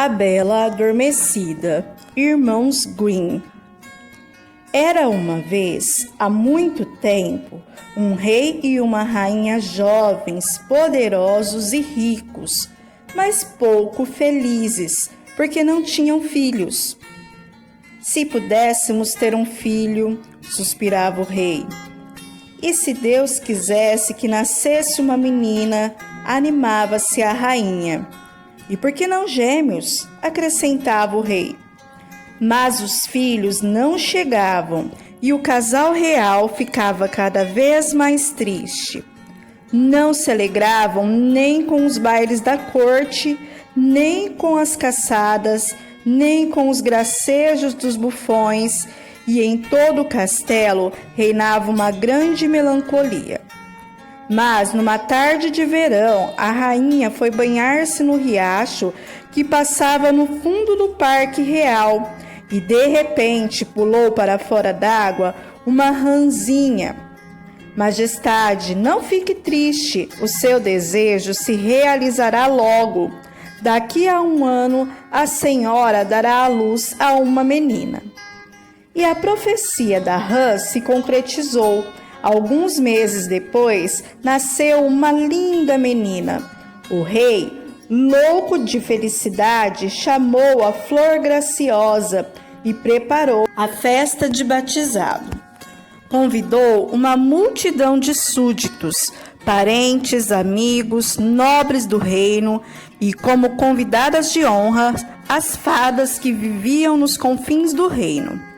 A Bela Adormecida, Irmãos Grimm. Era uma vez, há muito tempo, um rei e uma rainha jovens, poderosos e ricos, mas pouco felizes, porque não tinham filhos. Se pudéssemos ter um filho, suspirava o rei. E se Deus quisesse que nascesse uma menina, animava-se a rainha. E por que não gêmeos? Acrescentava o rei. Mas os filhos não chegavam e o casal real ficava cada vez mais triste. Não se alegravam nem com os bailes da corte, nem com as caçadas, nem com os gracejos dos bufões, e em todo o castelo reinava uma grande melancolia. Mas, numa tarde de verão, a rainha foi banhar-se no riacho que passava no fundo do parque real e, de repente, pulou para fora d'água uma rãzinha. Majestade, não fique triste, o seu desejo se realizará logo. Daqui a 1 ano, a senhora dará à luz a uma menina. E a profecia da rã se concretizou. Alguns meses depois, nasceu uma linda menina. O rei, louco de felicidade, chamou a Flor Graciosa e preparou a festa de batizado. Convidou uma multidão de súditos, parentes, amigos, nobres do reino e, como convidadas de honra, as fadas que viviam nos confins do reino.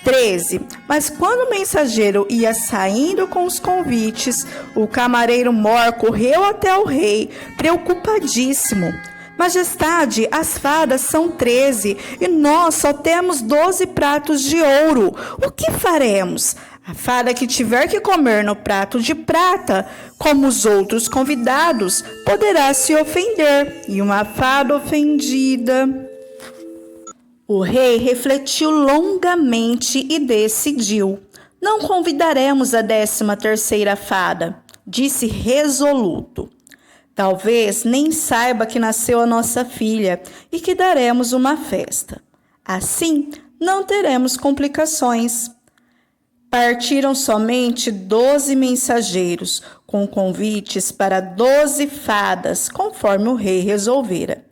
13. Mas quando o mensageiro ia saindo com os convites, o camareiro mor correu até o rei, preocupadíssimo. Majestade, as fadas são 13 e nós só temos 12 pratos de ouro. O que faremos? A fada que tiver que comer no prato de prata, como os outros convidados, poderá se ofender. E uma fada ofendida... O rei refletiu longamente e decidiu. Não convidaremos a 13ª fada, disse resoluto. Talvez nem saiba que nasceu a nossa filha e que daremos uma festa. Assim, não teremos complicações. Partiram somente 12 mensageiros, com convites para 12 fadas, conforme o rei resolvera.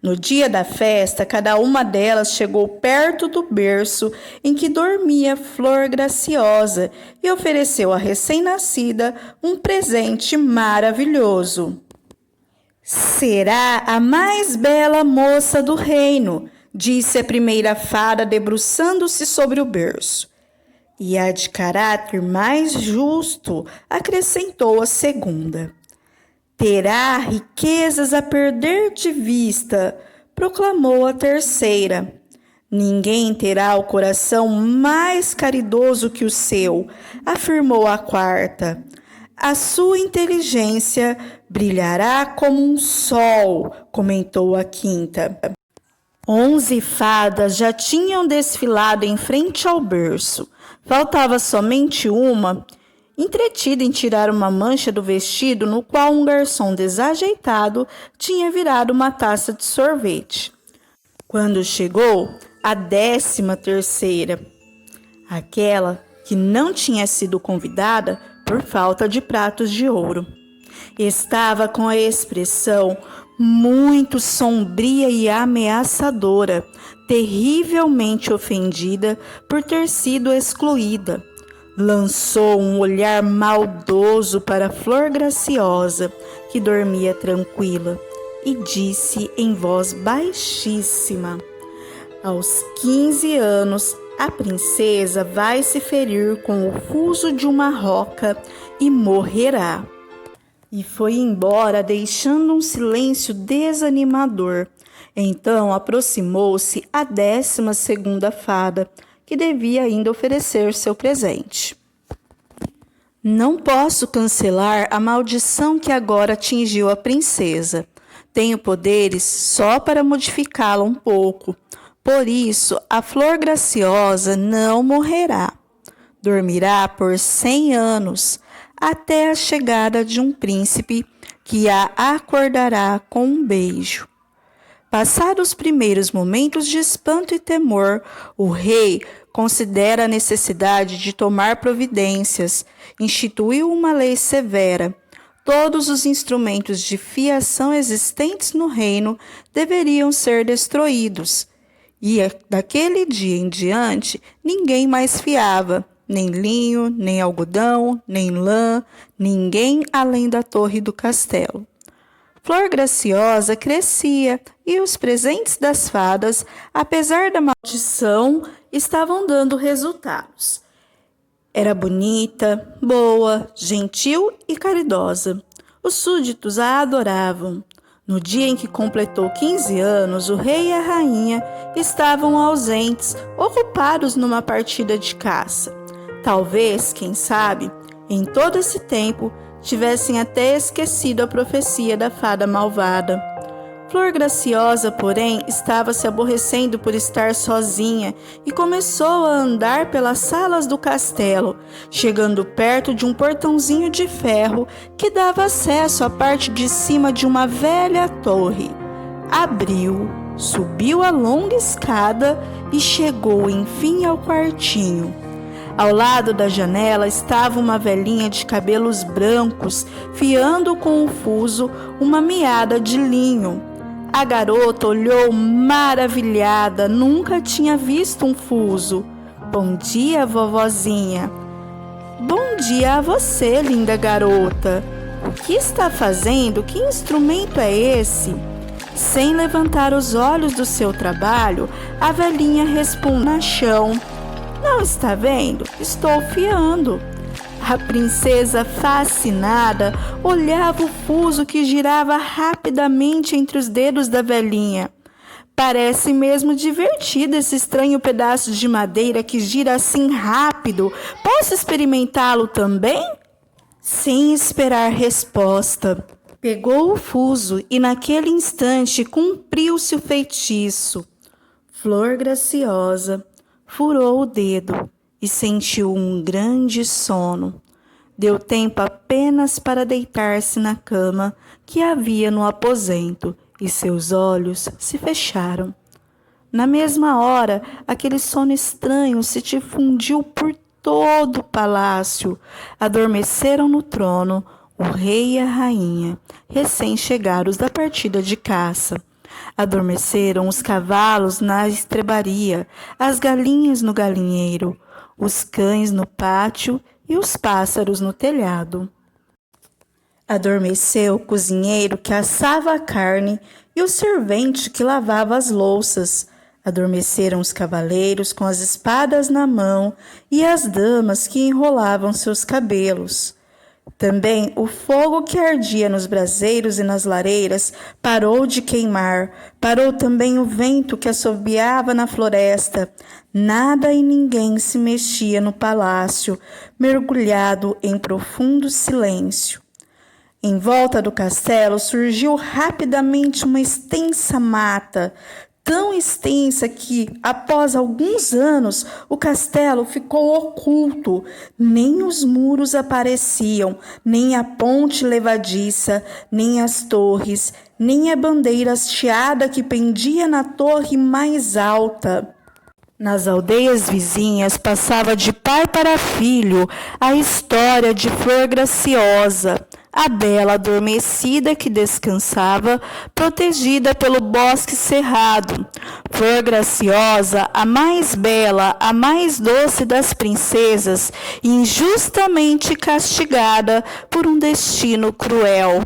No dia da festa, cada uma delas chegou perto do berço em que dormia Flor Graciosa e ofereceu à recém-nascida um presente maravilhoso. Será a mais bela moça do reino, disse a primeira fada, debruçando-se sobre o berço. E a de caráter mais justo, acrescentou a segunda. Terá riquezas a perder de vista, proclamou a terceira. Ninguém terá o coração mais caridoso que o seu, afirmou a quarta. A sua inteligência brilhará como um sol, comentou a quinta. 11 fadas já tinham desfilado em frente ao berço. Faltava somente uma, entretida em tirar uma mancha do vestido no qual um garçom desajeitado tinha virado uma taça de sorvete. Quando chegou a 13ª, aquela que não tinha sido convidada por falta de pratos de ouro. Estava com a expressão muito sombria e ameaçadora, terrivelmente ofendida por ter sido excluída. Lançou um olhar maldoso para a Flor Graciosa, que dormia tranquila, e disse em voz baixíssima: aos 15 anos, a princesa vai se ferir com o fuso de uma roca e morrerá. E foi embora, deixando um silêncio desanimador. Então aproximou-se a 12ª fada, que devia ainda oferecer seu presente. Não posso cancelar a maldição que agora atingiu a princesa. Tenho poderes só para modificá-la um pouco. Por isso, a Flor Graciosa não morrerá. Dormirá por 100 anos, até a chegada de um príncipe que a acordará com um beijo. Passados os primeiros momentos de espanto e temor, o rei considera a necessidade de tomar providências, instituiu uma lei severa. Todos os instrumentos de fiação existentes no reino deveriam ser destruídos. E daquele dia em diante, ninguém mais fiava, nem linho, nem algodão, nem lã, ninguém além da torre do castelo. Flor Graciosa crescia e os presentes das fadas, apesar da maldição, estavam dando resultados. Era bonita, boa, gentil e caridosa. Os súditos a adoravam. No dia em que completou 15 anos, o rei e a rainha estavam ausentes, ocupados numa partida de caça. Talvez, quem sabe, em todo esse tempo, tivessem até esquecido a profecia da fada malvada. Flor Graciosa, porém, estava se aborrecendo por estar sozinha e começou a andar pelas salas do castelo, chegando perto de um portãozinho de ferro que dava acesso à parte de cima de uma velha torre. Abriu, subiu a longa escada e chegou enfim ao quartinho. Ao lado da janela estava uma velhinha de cabelos brancos, fiando com um fuso uma meada de linho. A garota olhou maravilhada, nunca tinha visto um fuso. Bom dia, vovozinha. Bom dia a você, linda garota. O que está fazendo? Que instrumento é esse? Sem levantar os olhos do seu trabalho, a velhinha respondeu no chão. Não está vendo? Estou fiando. A princesa, fascinada, olhava o fuso que girava rapidamente entre os dedos da velhinha. Parece mesmo divertido esse estranho pedaço de madeira que gira assim rápido. Posso experimentá-lo também? Sem esperar resposta, pegou o fuso e naquele instante cumpriu-se o feitiço. Flor Graciosa furou o dedo e sentiu um grande sono. Deu tempo apenas para deitar-se na cama que havia no aposento e seus olhos se fecharam. Na mesma hora, aquele sono estranho se difundiu por todo o palácio. Adormeceram no trono o rei e a rainha, recém-chegados da partida de caça. Adormeceram os cavalos na estrebaria, as galinhas no galinheiro, os cães no pátio e os pássaros no telhado. Adormeceu o cozinheiro que assava a carne e o servente que lavava as louças. Adormeceram os cavaleiros com as espadas na mão e as damas que enrolavam seus cabelos. Também o fogo que ardia nos braseiros e nas lareiras parou de queimar, parou também o vento que assobiava na floresta. Nada e ninguém se mexia no palácio, mergulhado em profundo silêncio. Em volta do castelo surgiu rapidamente uma extensa mata, tão extensa que, após alguns anos, o castelo ficou oculto. Nem os muros apareciam, nem a ponte levadiça, nem as torres, nem a bandeira hasteada que pendia na torre mais alta. Nas aldeias vizinhas passava de pai para filho a história de Flor Graciosa, a bela adormecida que descansava, protegida pelo bosque cerrado. Flor Graciosa, a mais bela, a mais doce das princesas, injustamente castigada por um destino cruel.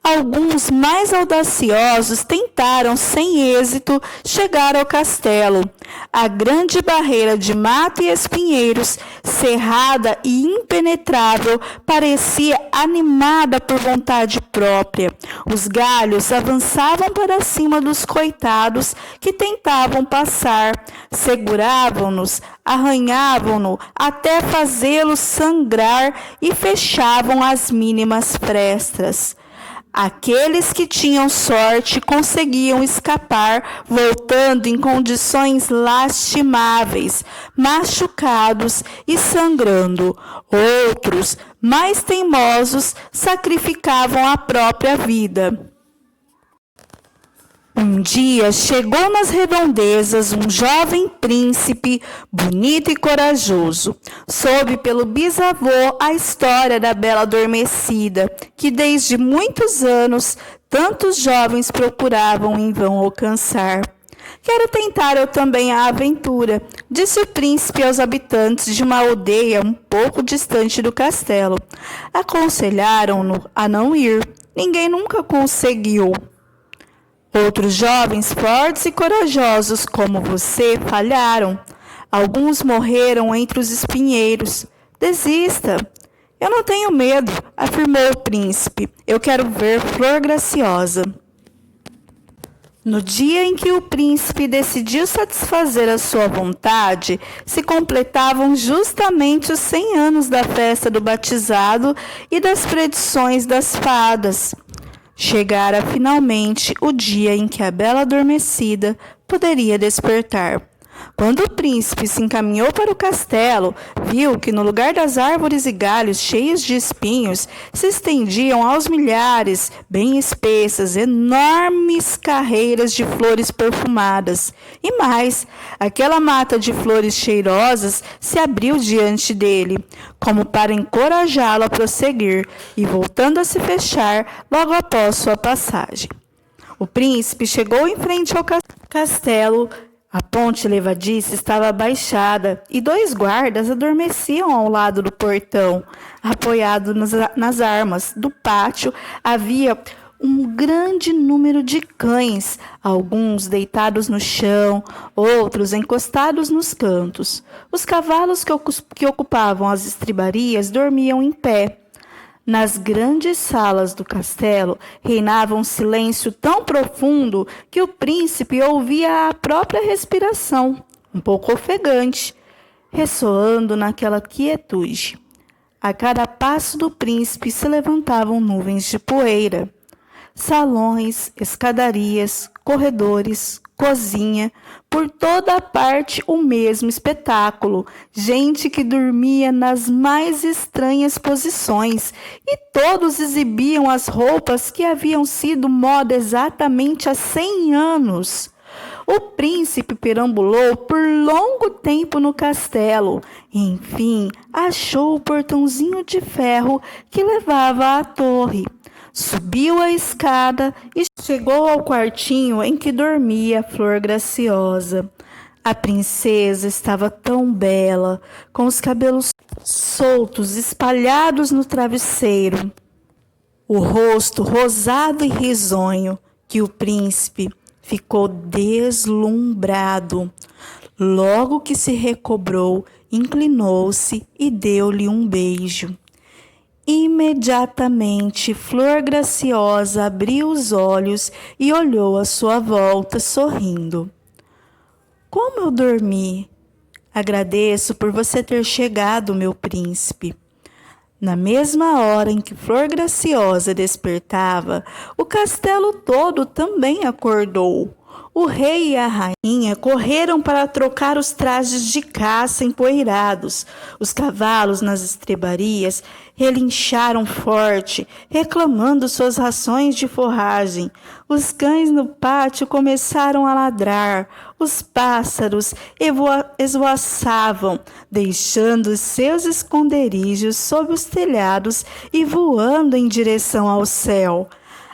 Alguns mais audaciosos tentaram, sem êxito, chegar ao castelo. A grande barreira de mato e espinheiros, cerrada e impenetrável, parecia animada por vontade própria. Os galhos avançavam para cima dos coitados que tentavam passar, seguravam-nos, arranhavam-no até fazê-los sangrar e fechavam as mínimas frestas. Aqueles que tinham sorte conseguiam escapar, voltando em condições lastimáveis, machucados e sangrando. Outros, mais teimosos, sacrificavam a própria vida. Um dia chegou nas redondezas um jovem príncipe, bonito e corajoso. Soube pelo bisavô a história da bela adormecida, que desde muitos anos tantos jovens procuravam em vão alcançar. Quero tentar eu também a aventura, disse o príncipe aos habitantes de uma aldeia um pouco distante do castelo. Aconselharam-no a não ir. Ninguém nunca conseguiu. Outros jovens fortes e corajosos como você falharam. Alguns morreram entre os espinheiros. Desista. Eu não tenho medo, afirmou o príncipe. Eu quero ver Flor Graciosa. No dia em que o príncipe decidiu satisfazer a sua vontade, se completavam justamente os 100 anos da festa do batizado e das predições das fadas. Chegara finalmente o dia em que a bela adormecida poderia despertar. Quando o príncipe se encaminhou para o castelo, viu que no lugar das árvores e galhos cheios de espinhos se estendiam aos milhares, bem espessas, enormes carreiras de flores perfumadas. E mais, aquela mata de flores cheirosas se abriu diante dele, como para encorajá-lo a prosseguir, e voltando a se fechar logo após sua passagem. O príncipe chegou em frente ao castelo. A ponte levadiça estava abaixada e 2 guardas adormeciam ao lado do portão. Apoiado nas armas do pátio, havia um grande número de cães, alguns deitados no chão, outros encostados nos cantos. Os cavalos que ocupavam as estribarias dormiam em pé. Nas grandes salas do castelo reinava um silêncio tão profundo que o príncipe ouvia a própria respiração, um pouco ofegante, ressoando naquela quietude. A cada passo do príncipe se levantavam nuvens de poeira. Salões, escadarias, corredores, cozinha, por toda a parte o mesmo espetáculo, gente que dormia nas mais estranhas posições, e todos exibiam as roupas que haviam sido moda exatamente há 100 anos. O príncipe perambulou por longo tempo no castelo. Enfim, achou o portãozinho de ferro que levava à torre. Subiu a escada e chegou ao quartinho em que dormia Flor Graciosa. A princesa estava tão bela, com os cabelos soltos espalhados no travesseiro, o rosto rosado e risonho, que o príncipe ficou deslumbrado. Logo que se recobrou, inclinou-se e deu-lhe um beijo. Imediatamente, Flor Graciosa abriu os olhos e olhou à sua volta, sorrindo. Como eu dormi? Agradeço por você ter chegado, meu príncipe. Na mesma hora em que Flor Graciosa despertava, o castelo todo também acordou. O rei e a rainha correram para trocar os trajes de caça empoeirados. Os cavalos nas estrebarias relincharam forte, reclamando suas rações de forragem. Os cães no pátio começaram a ladrar. Os pássaros esvoaçavam, deixando seus esconderijos sob os telhados e voando em direção ao céu.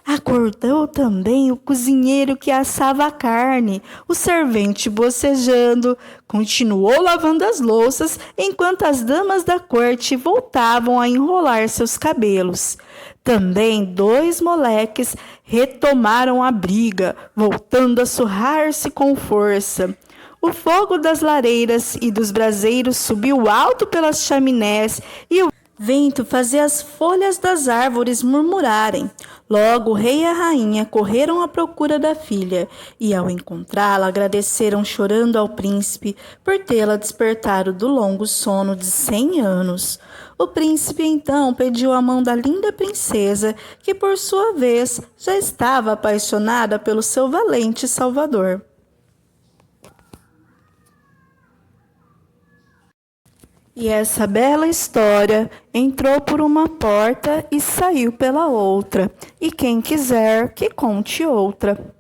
Acordou também o cozinheiro que assava a carne, o servente bocejando, continuou lavando as louças enquanto as damas da corte voltavam a enrolar seus cabelos. Também 2 moleques retomaram a briga, voltando a surrar-se com força. O fogo das lareiras e dos braseiros subiu alto pelas chaminés e o vento fazia as folhas das árvores murmurarem. Logo o rei e a rainha correram à procura da filha e, ao encontrá-la, agradeceram chorando ao príncipe por tê-la despertado do longo sono de 100 anos. O príncipe então pediu a mão da linda princesa, que por sua vez já estava apaixonada pelo seu valente salvador. E essa bela história entrou por uma porta e saiu pela outra. E quem quiser que conte outra.